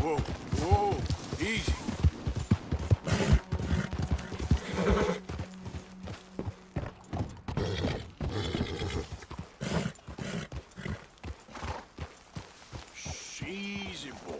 Whoa, whoa, easy. Easy, boy.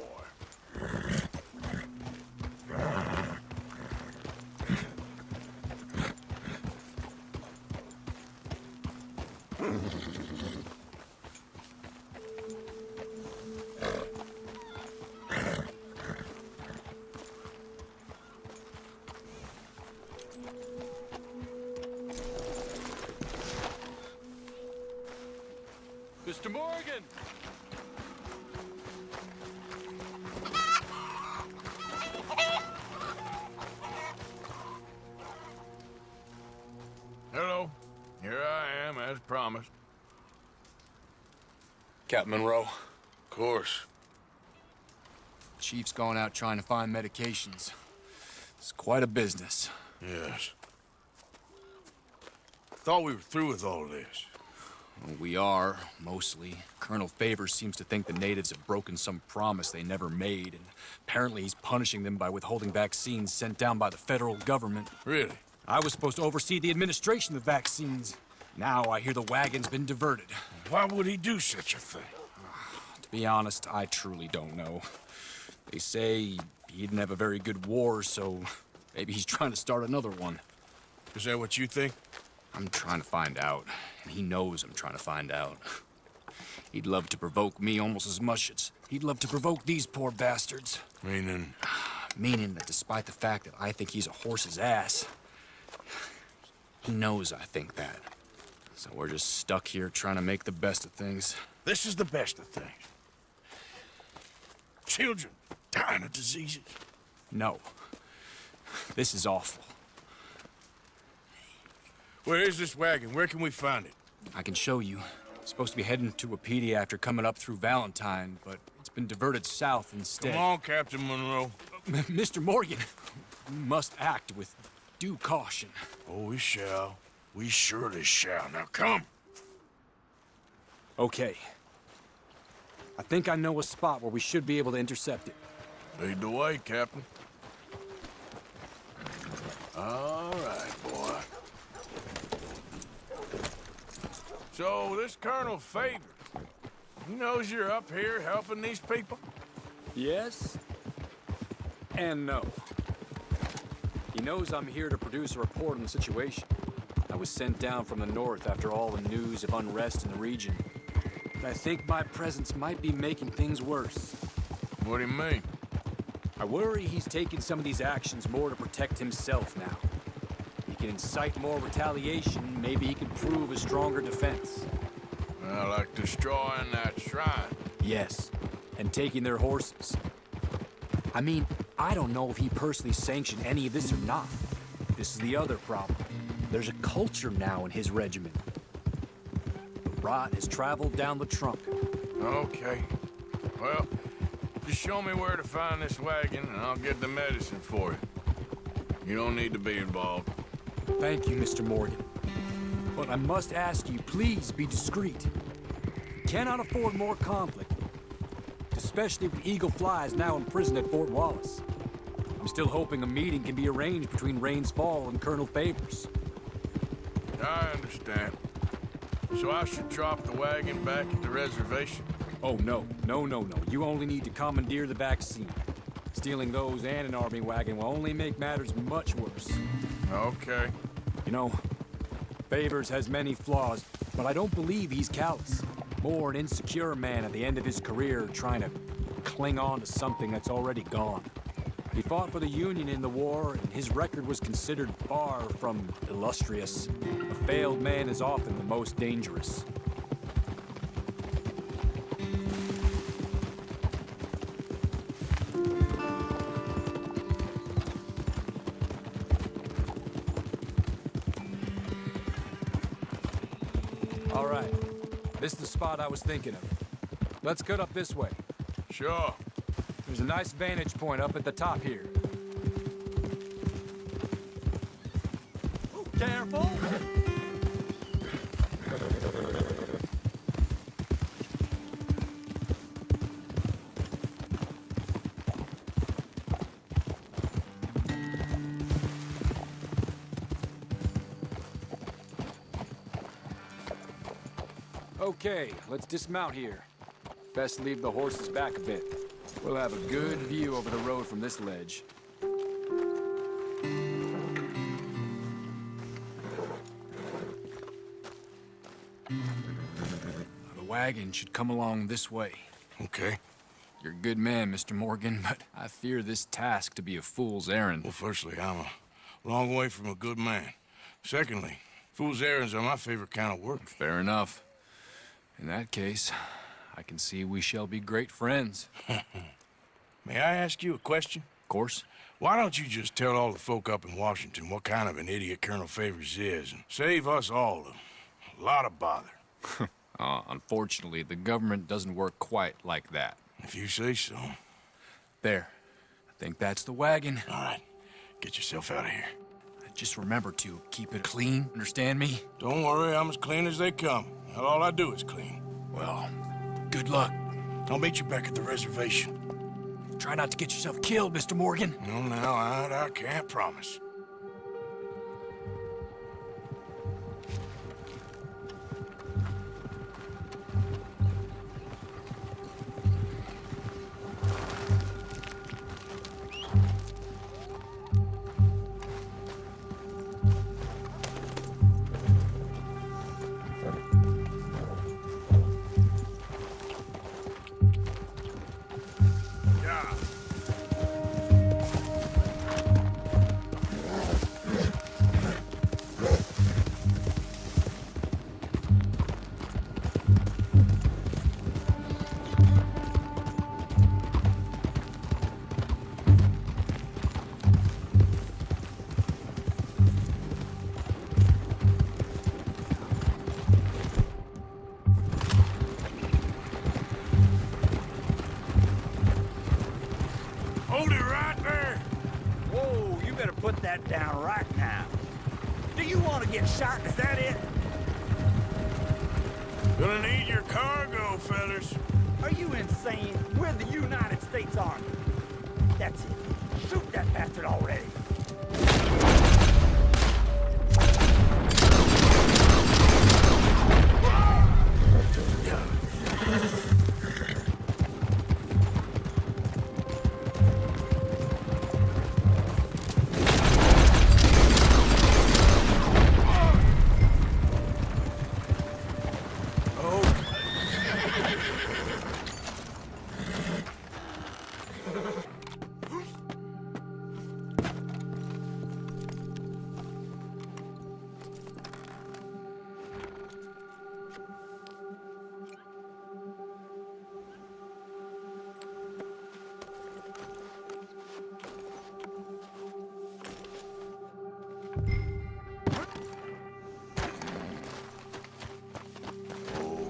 Mr. Morgan! Hello. Here I am, as promised. Captain MONROE. Of course. Chief's gone out trying to find medications. It's quite a business. Yes. Thought we were through with all this. Well, we are, mostly. Colonel Favors seems to think the natives have broken some promise they never made, and apparently he's punishing them by withholding vaccines sent down by the federal government. Really? I was supposed to oversee the administration of vaccines. Now I hear the wagon's been diverted. Why would he do such a thing? To be honest, I truly don't know. They say he didn't have a very good war, so maybe he's trying to start another one. Is that what you think? I'm trying to find out, and he knows I'm trying to find out. He'd love to provoke me almost as much as he'd love to provoke these poor bastards. Meaning? Meaning that despite the fact that I think he's a horse's ass, he knows I think that. So we're just stuck here trying to make the best of things. This is the best of things. Children dying of diseases. No. This is awful. Where is this wagon? Where can we find it? I can show you. It's supposed to be heading to a PD after coming up through Valentine, but it's been diverted south instead. Come on, Captain MONROE. Mr. Morgan, we must act with due caution. Oh, we shall. We surely shall. Now come. Okay. I think I know a spot where we should be able to intercept it. Lead the way, Captain. All right, boy. So, this Colonel Favors, he knows you're up here helping these people? Yes and no. He knows I'm here to produce a report on the situation. I was sent down from the north after all the news of unrest in the region. But I think my presence might be making things worse. What do you mean? I worry he's taking some of these actions more to protect himself now. He can incite more retaliation, maybe he can prove a stronger defense. Well, like destroying that shrine. Yes, and taking their horses. I mean, I don't know if he personally sanctioned any of this or not. This is the other problem. There's a culture now in his regiment. The rot has traveled down the trunk. Okay. Well, just show me where to find this wagon, and I'll get the medicine for you. You don't need to be involved. Thank you, Mr. Morgan. But I must ask you, please be discreet. We cannot afford more conflict, especially with Eagle Flies now imprisoned at Fort Wallace. I'm still hoping a meeting can be arranged between Rains Fall and Colonel Favors. I understand. So I should drop the wagon back at the reservation? Oh, no. You only need to commandeer the vaccine. Stealing those and an army wagon will only make matters much worse. Okay. You know, Favors has many flaws, but I don't believe he's callous. More an insecure man at the end of his career trying to cling on to something that's already gone. He fought for the Union in the war, and his record was considered far from illustrious. A failed man is often the most dangerous. All right. This is the spot I was thinking of. Let's cut up this way. Sure. There's a nice vantage point up at the top here. Careful! Okay, let's dismount here. Best leave the horses back a bit. We'll have a good view over the road from this ledge. The wagon should come along this way. Okay. You're a good man, Mr. Morgan, but I fear this task to be a fool's errand. Well, firstly, I'm a long way from a good man. Secondly, fool's errands are my favorite kind of work. Fair enough. In that case, I can see we shall be great friends. May I ask you a question? Of course. Why don't you just tell all the folk up in Washington what kind of an idiot Colonel Favors is, and save us all a lot of bother? Unfortunately, the government doesn't work quite like that. If you say so. There. I think that's the wagon. All right. Get yourself out of here. Just remember to keep it clean, understand me? Don't worry, I'm as clean as they come. All I do is clean. Well, good luck. I'll meet you back at the reservation. Try not to get yourself killed, Mr. Morgan. No, now, I can't promise. Hold it right there! Whoa, you better put that down right now. Do you want to get shot? Is that it? Gonna need your cargo, fellas. Are you insane? We're the United States Army. That's it. Shoot that bastard already.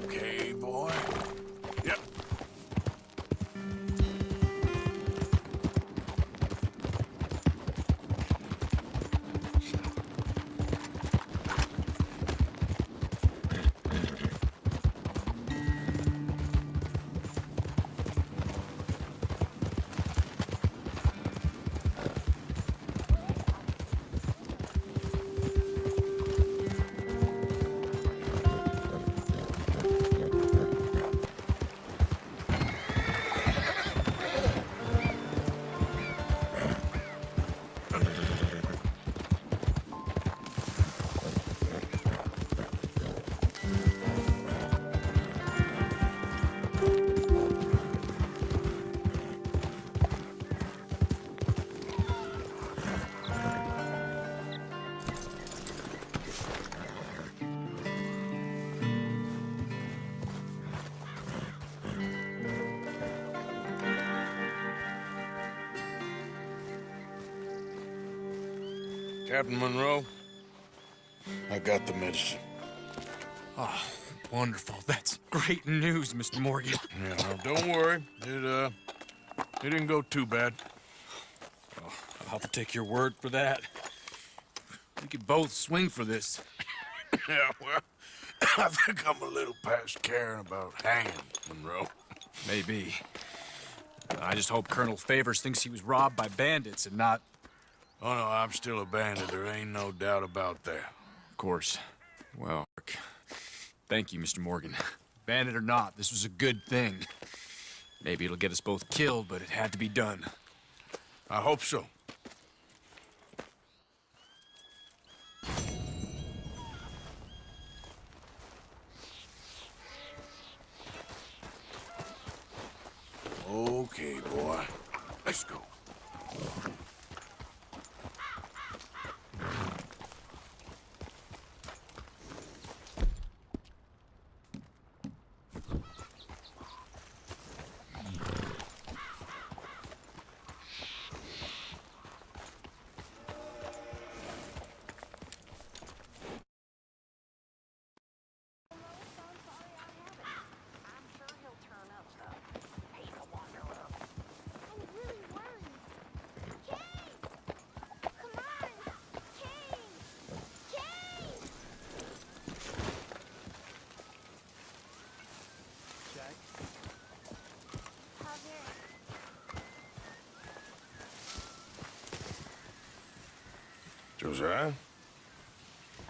Okay, boy. Yep. Captain Monroe, I got the medicine. Oh, wonderful. That's great news, Mr. Morgan. Yeah, well, don't worry. It didn't go too bad. Oh, I'll have to take your word for that. We could both swing for this. Yeah, well, I think I'm a little past caring about hanging, Monroe. Maybe. I just hope Colonel Favors thinks he was robbed by bandits and not... Oh, no, I'm still a bandit. There ain't no doubt about that. Of course. Well, Thank you, Mr. Morgan. Bandit or not, this was a good thing. Maybe it'll get us both killed, but it had to be done. I hope so. Okay, boy. Let's go. Josiah?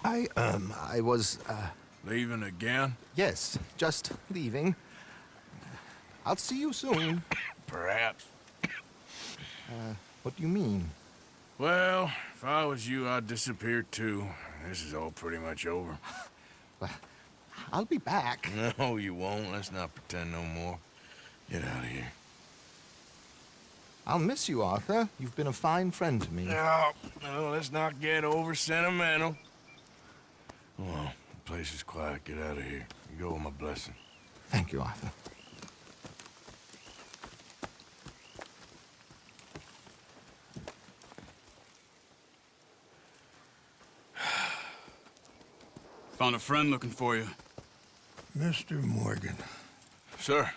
I was, Leaving again? yes, just leaving. I'll see you soon. Perhaps. What do you mean? Well, if I was you, I'd disappear too. This is all pretty much over. I'll be back. No, you won't. Let's not pretend no more. Get out of here. I'll miss you, Arthur. You've been a fine friend to me. No, let's not get over sentimental. Well, the place is quiet. Get out of here. You go with my blessing. Thank you, Arthur. Found a friend looking for you. Mr. Morgan, Sir,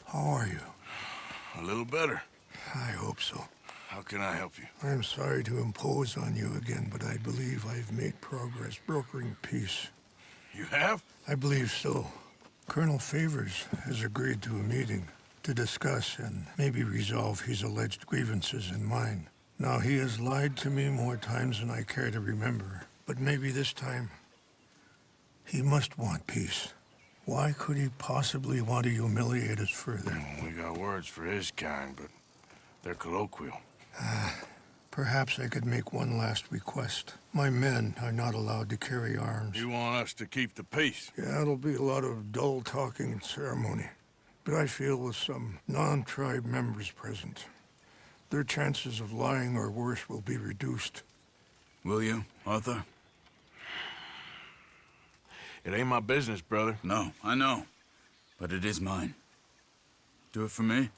how are you? a little better. I hope so. How can I help you? I'm sorry to impose on you again, but I believe I've made progress brokering peace. You have? I believe so. Colonel Favors has agreed to a meeting to discuss and maybe resolve his alleged grievances and mine. Now, he has lied to me more times than I care to remember, but maybe this time he must want peace. Why could he possibly want to humiliate us further? We got words for his kind, but they're colloquial. Perhaps I could make one last request. My men are not allowed to carry arms. You want us to keep the peace? Yeah, it'll be a lot of dull talking and ceremony. But I feel with some non-tribe members present, their chances of lying or worse will be reduced. Will you, Arthur? It ain't my business, brother. No, I know. But it is mine. Do it for me?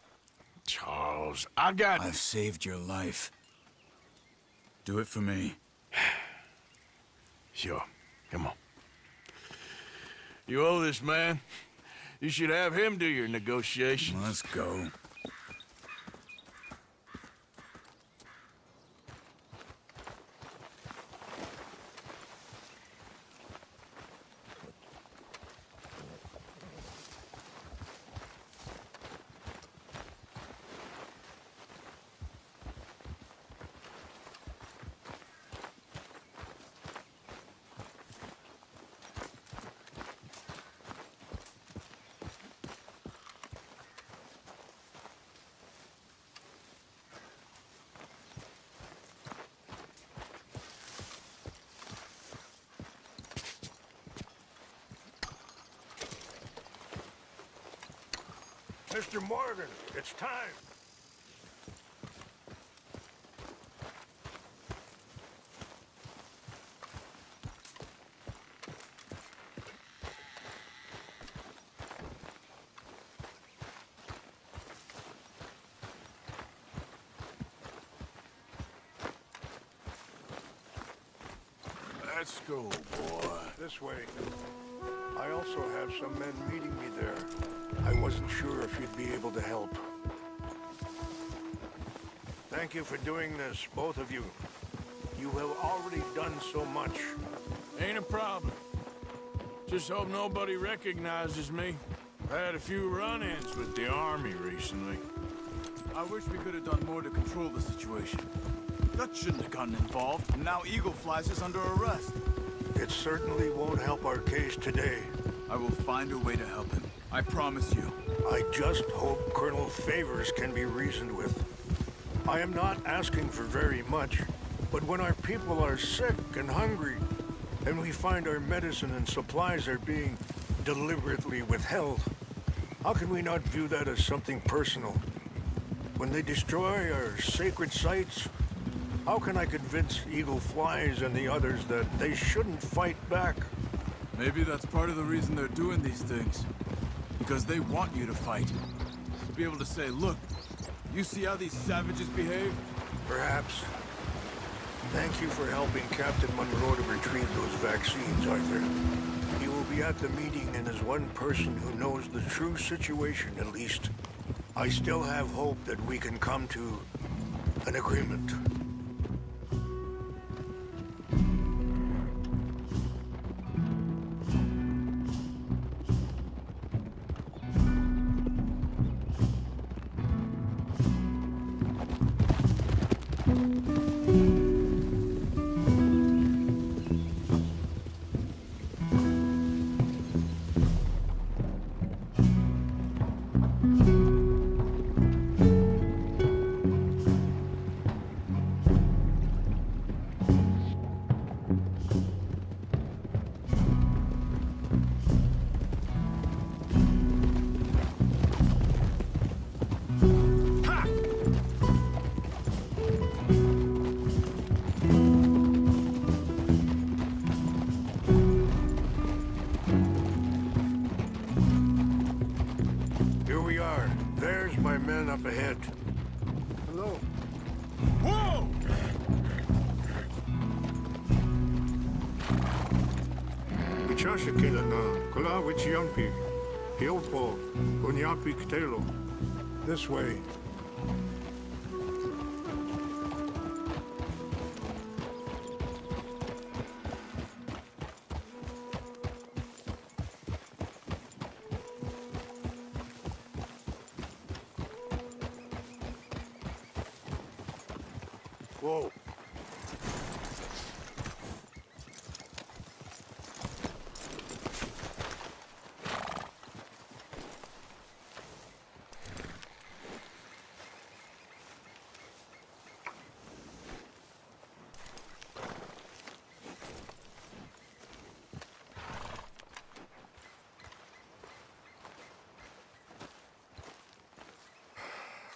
Charles, I got... I've saved your life. Do it for me. Sure. Come on. You owe this man. You should have him do your negotiations. Let's go. Mr. Morgan, it's time. Let's go, boy. This way. I also have some men meeting me there. I wasn't sure if you'd be able to help. Thank you for doing this, both of you. You have already done so much. Ain't a problem. Just hope nobody recognizes me. I've had a few run-ins with the army recently. I wish we could have done more to control the situation. Dutch shouldn't have gotten involved, and now Eagle Flies is under arrest. It certainly won't help our case today. I will find a way to help him. I promise you. I just hope Colonel Favors can be reasoned with. I am not asking for very much, but when our people are sick and hungry, and we find our medicine and supplies are being deliberately withheld, how can we not view that as something personal? When they destroy our sacred sites, how can I convince Eagle Flies and the others that they shouldn't fight back? Maybe that's part of the reason they're doing these things. Because they want you to fight. To be able to say, look, you see how these savages behave? Perhaps. Thank you for helping Captain MONROE to retrieve those vaccines, Arthur. He will be at the meeting and is one person who knows the true situation, at least. I still have hope that we can come to an agreement. Up ahead. Hello. Whoa! This way. Whoa.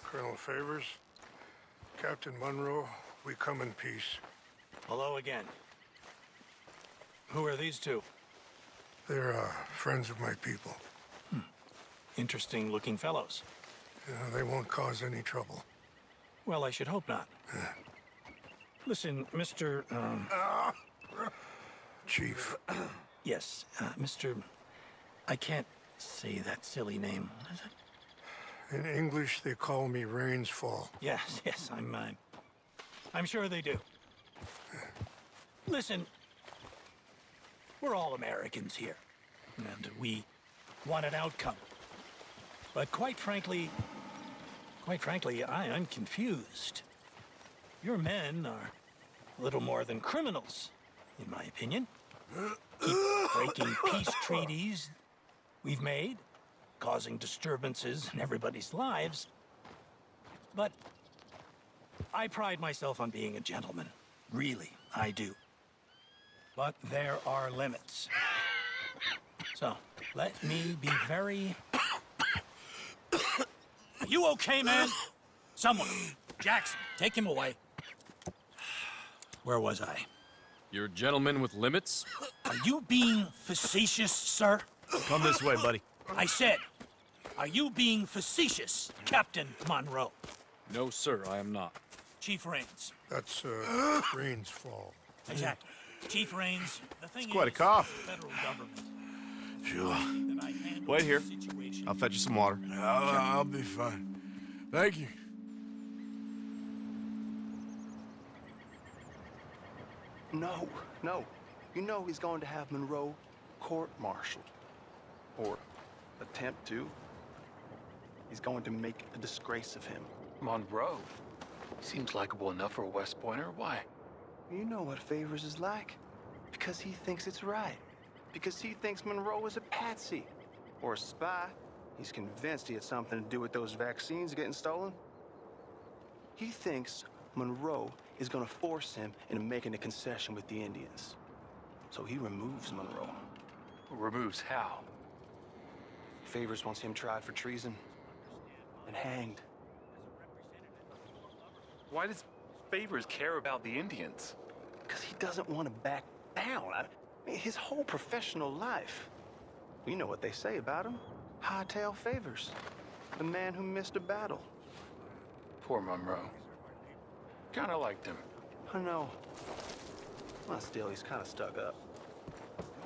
Colonel Favors, Captain MONROE, we come in peace. Hello again. Who are these two? They're friends of my people. Interesting looking fellows. Yeah, they won't cause any trouble. Well, I should hope not. Listen, Mr. Chief. Yes, Mr. I can't say that silly name. What is it? In English, they call me Rainsfall. Yes, yes, I'm sure they do. Listen, we're all Americans here, and we want an outcome. But quite frankly, I'm confused. Your men are a little more than criminals, in my opinion. Keep breaking peace treaties we've made, causing disturbances in everybody's lives. But I pride myself on being a gentleman. Really, I do. But there are limits. So, let me be very... Are you okay, man? Someone. Jackson, take him away. Where was I? You're a gentleman with limits? Are you being facetious, sir? Come this way, buddy. I said, are you being facetious, Captain MONROE? No, sir, I am not. Chief Raines. That's, Rainsfall. Exactly. Chief Raines, the thing Quite a is, cough. the federal government. Sure. That I handle Wait here. the situation. I'll fetch you some water. I'll be fine. Thank you. No, no. You know he's going to have MONROE court-martialed. Or attempt to. He's going to make a disgrace of him. MONROE? Seems likable enough for a West Pointer. Why? You know what Favors is like. Because he thinks it's right. Because he thinks MONROE is a patsy or a spy. He's convinced he had something to do with those vaccines getting stolen. He thinks Monroe is gonna force him into making a concession with the Indians. So he removes Monroe. Removes how? Favors wants him tried for treason and hanged. Why does Favors care about the Indians? Because he doesn't want to back down. I mean, his whole professional life. You know what they say about him. Hightail Favors. The man who missed a battle. Poor Monroe. Kinda liked him. I know. Well, still, he's kind of stuck up.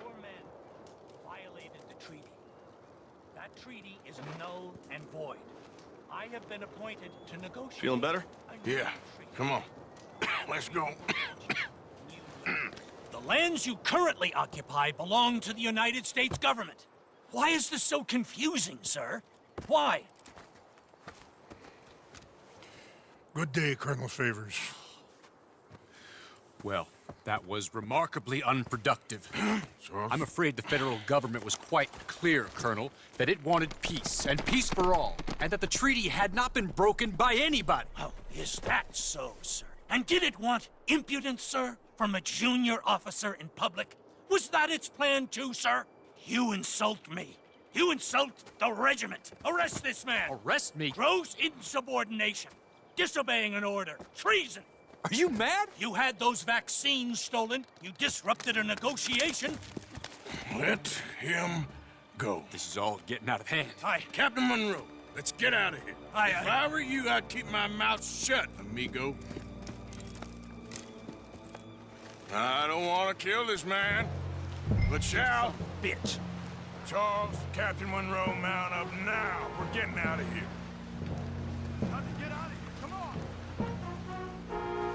Your men violated the treaty. That treaty is null and void. I have been appointed to negotiate. Feeling better? Yeah. Come on. Let's go. The lands you currently occupy belong to the United States government. Why is this so confusing, sir? Why? Good day, Colonel Favors. Well, that was remarkably unproductive. Charles? I'm afraid the federal government was quite clear, Colonel, that it wanted peace, and peace for all, and that the treaty had not been broken by anybody. Oh, is that so, sir? And did it want impudence, sir, from a junior officer in public? Was that its plan too, sir? You insult me. You insult the regiment. Arrest this man. Arrest me? Gross insubordination. Disobeying an order. Treason. Are you mad? You had those vaccines stolen. You disrupted a negotiation. Let him go. This is all getting out of hand. Captain Monroe, let's get out of here. If I were you, I'd keep my mouth shut, amigo. I don't want to kill this man, but shall. Bitch. Charles, Captain Monroe, mount up now. We're getting out of here. Time to get out of here. Come on.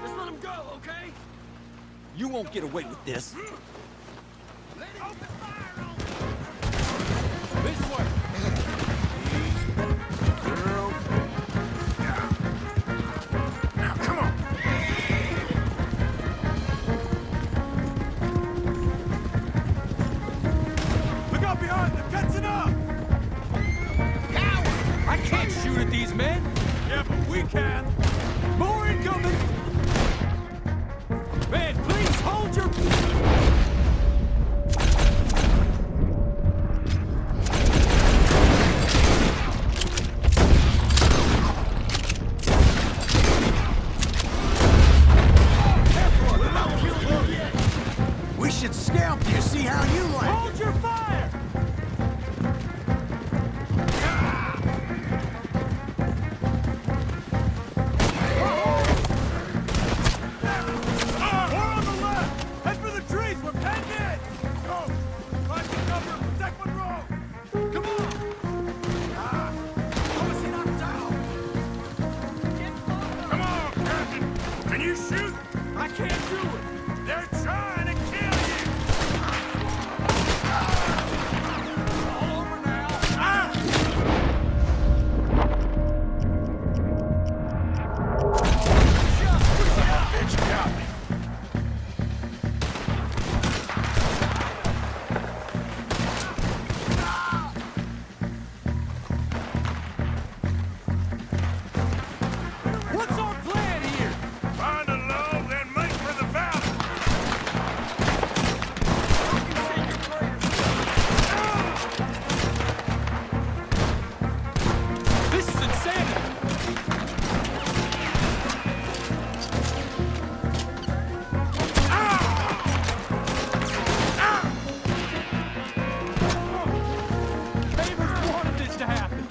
Just let him go, okay? You won't get away with this. Open fire on him. This way. Girl. Now, come on. Look out behind them. Catching up. I can't shoot at these men. Yeah, but we can. More incoming. Man, please hold your... We should scalp you, see how you like it. Hold your fire! We're on the left. Head for the trees. We're penned in. Go. Find the cover and protect Monroe. Come on. How is he knocked down? Come on, Captain. Can you shoot? I can't do it. They're trying to kill you. All over now. Bitch, got me. What's our plan here? Find a low, then make for the valley. This is insanity. Favors wanted this to happen.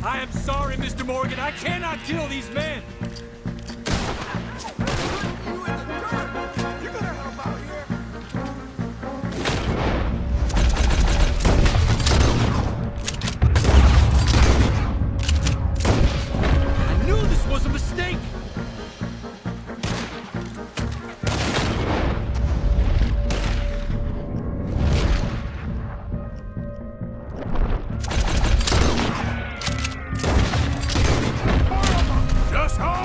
I am sorry, Mr. Morgan. I cannot kill these men. You're gonna help out here. I knew this was a mistake. Just hold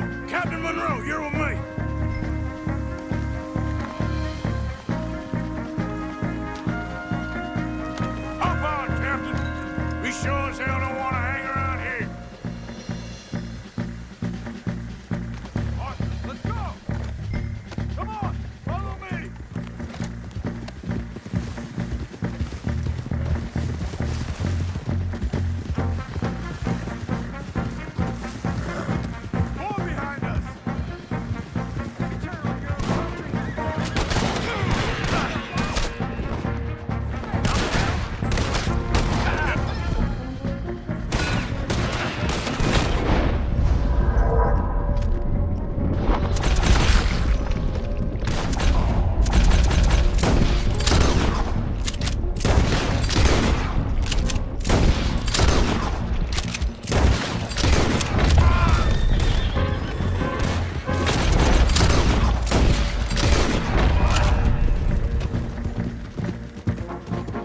Monroe! Captain Monroe, you're with me! Hop on, Captain! We sure as hell don't want to hang around here. Arthur, let's go! Come on, follow me! More behind us!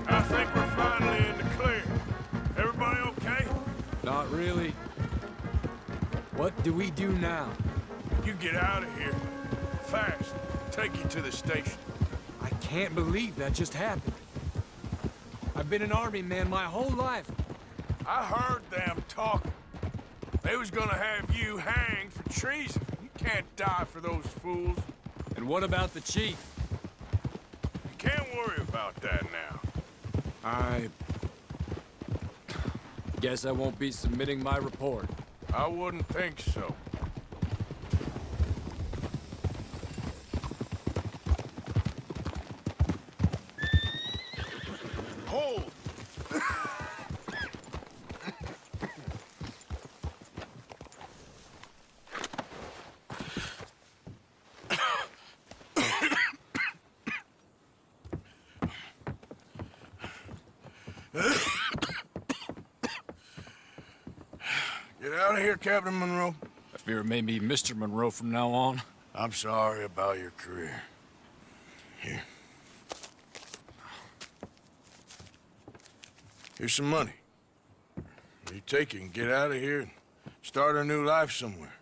I think we're finally in the clear. Everybody okay? Not really. What do we do now? You get out of here. Fast. Take you to the station. I can't believe that just happened. I've been an army man my whole life. I heard them talking. They was gonna have you hanged for treason. You can't die for those fools. And what about the chief? You can't worry about that now. I guess I won't be submitting my report. I wouldn't think so. Hold! Get out of here, Captain Monroe. I fear it may be Mr. Monroe from now on. I'm sorry about your career. Here. Here's some money. You take it and get out of here and start a new life somewhere.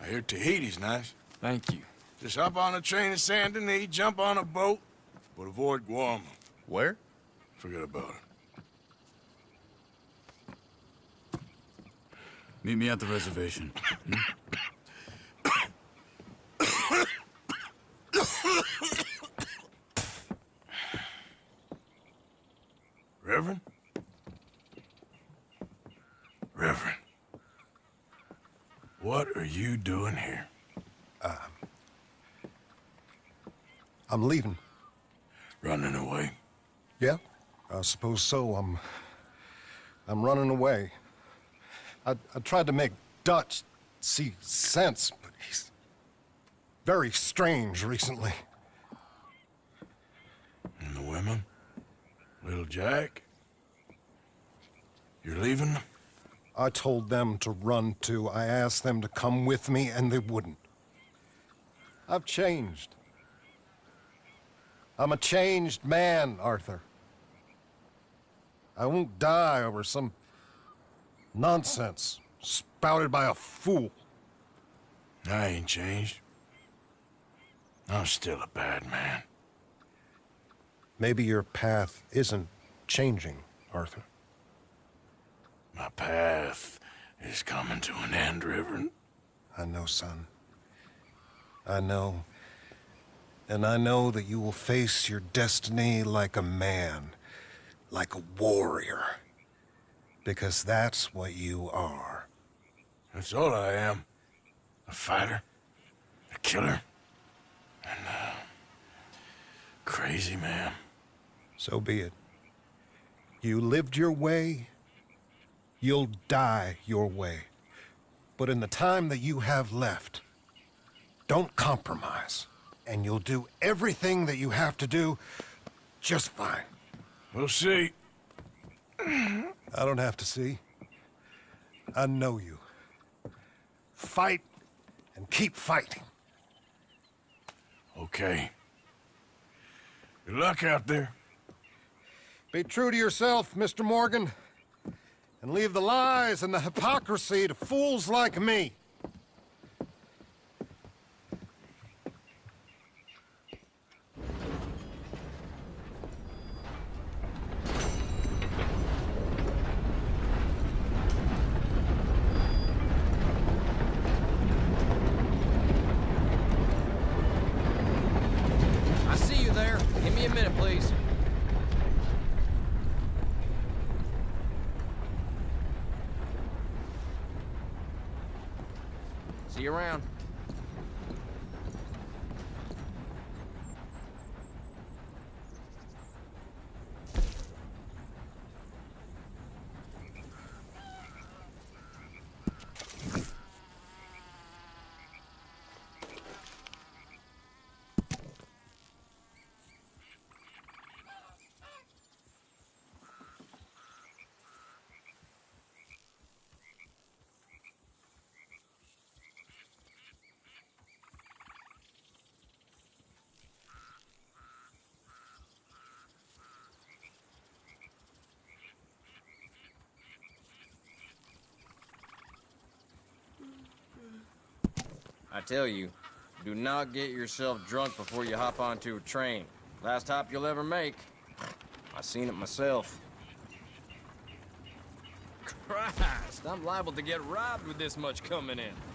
I hear Tahiti's nice. Thank you. Just hop on a train to Saint Denis, jump on a boat, but avoid Guam. Where? Forget about it. Meet me at the reservation. Reverend? Reverend. What are you doing here? I'm leaving. Running away? Yeah, I suppose so. I'm running away. I tried to make Dutch see sense, but he's very strange recently. And the women? Little Jack? You're leaving them? I told them to run too. I asked them to come with me, and they wouldn't. I've changed. I'm a changed man, Arthur. I won't die over some nonsense spouted by a fool. I ain't changed. I'm still a bad man. Maybe your path isn't changing, Arthur. My path is coming to an end, Reverend. I know, son. I know. And I know that you will face your destiny like a man, like a warrior. Because that's what you are. That's all I am. A fighter, a killer, and a crazy man. So be it. You lived your way, you'll die your way. But in the time that you have left, don't compromise. And you'll do everything that you have to do just fine. We'll see. I don't have to see. I know you. Fight and keep fighting. Okay. Good luck out there. Be true to yourself, Mr. Morgan, and leave the lies and the hypocrisy to fools like me. See you around. I tell you, do not get yourself drunk before you hop onto a train. Last hop you'll ever make. I seen it myself. Christ, I'm liable to get robbed with this much coming in.